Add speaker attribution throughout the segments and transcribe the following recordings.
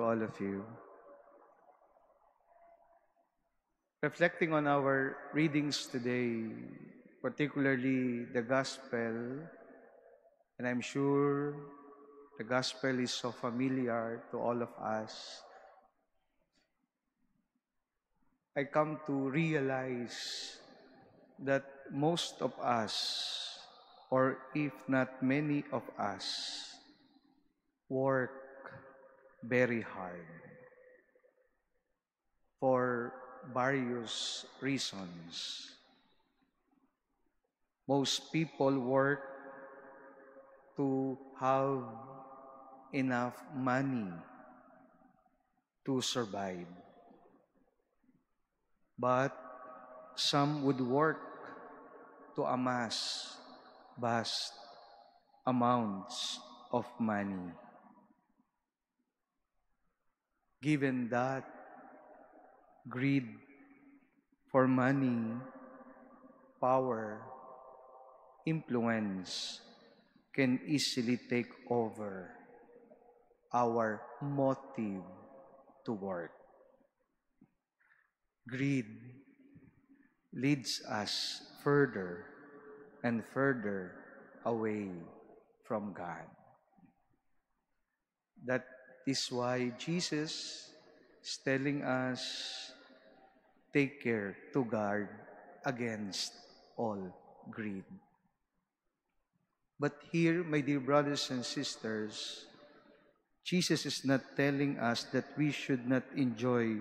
Speaker 1: to all of you. Reflecting on our readings today, particularly the Gospel, and I'm sure the Gospel is so familiar to all of us, I come to realize that most of us, or if not many of us, work very hard for various reasons. Most people work to have enough money to survive. But some would work to amass vast amounts of money. Given that greed for money, power, influence can easily take over our motive to work. Greed leads us further and further away from God. That is why Jesus is telling us, take care to guard against all greed. But here, my dear brothers and sisters, Jesus is not telling us that we should not enjoy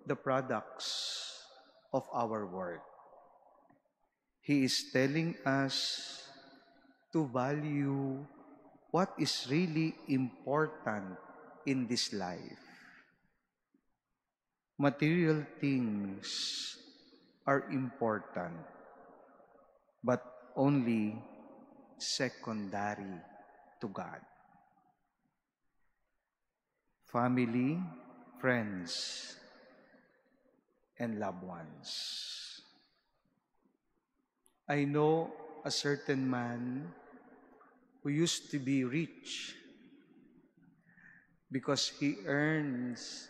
Speaker 1: the products of our work. He is telling us to value what is really important in this life. Material things are important, but only secondary to God. Family, friends, and loved ones. I know a certain man who used to be rich because he earns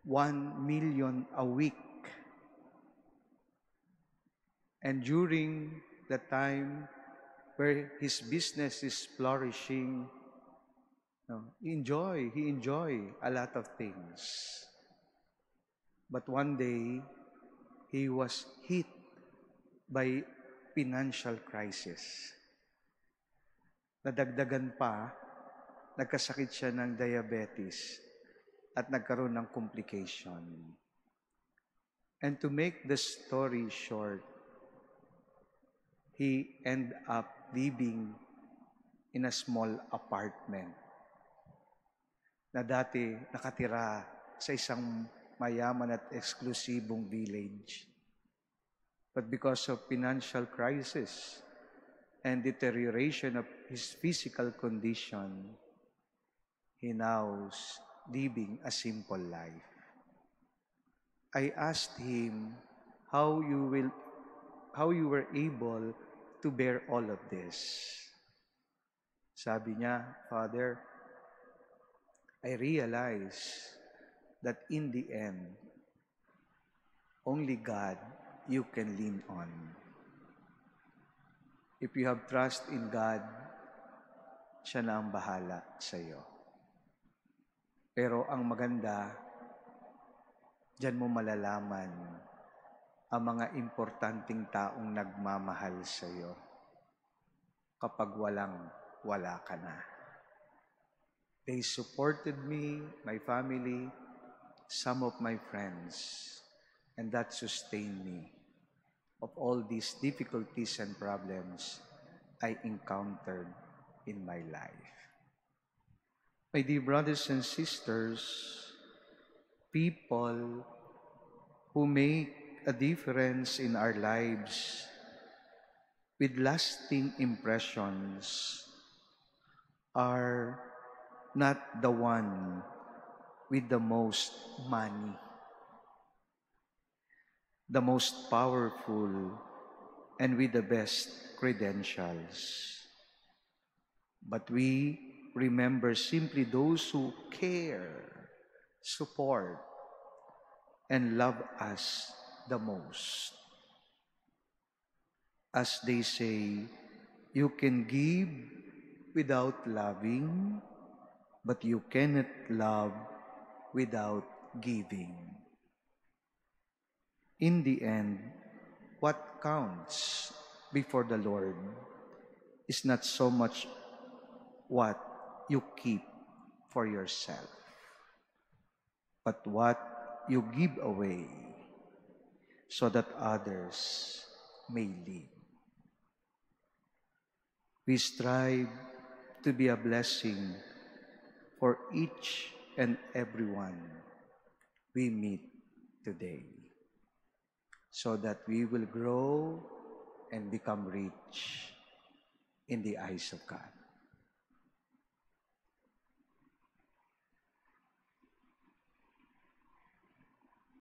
Speaker 1: 1 million a week. And during the time where his business is flourishing, he enjoy a lot of things. But one day, he was hit by financial crisis. Nadagdagan pa, nagkasakit siya ng diabetes at nagkaroon ng complication. And to make the story short, he ended up living in a small apartment na dati nakatira sa isang mayaman at eksklusibong village. But because of financial crisis and deterioration of his physical condition, he now is living a simple life. I asked him how you were able to bear all of this. Sabi niya, Father, I realize that in the end, only God you can lean on. If you have trust in God, siya na ang bahala sa iyo. Pero ang maganda, diyan mo malalaman ang mga importanteng taong nagmamahal sa iyo kapag wala ka na. They supported me, my family, some of my friends, and that sustained me of all these difficulties and problems I encountered in my life. My dear brothers and sisters, people who make a difference in our lives with lasting impressions are not the one with the most money, the most powerful, and with the best credentials. But we remember simply those who care, support, and love us the most. As they say, you can give without loving, but you cannot love without giving. In the end, what counts before the Lord is not so much what you keep for yourself, but what you give away so that others may live. We strive to be a blessing for each and everyone we meet today, so that we will grow and become rich in the eyes of God.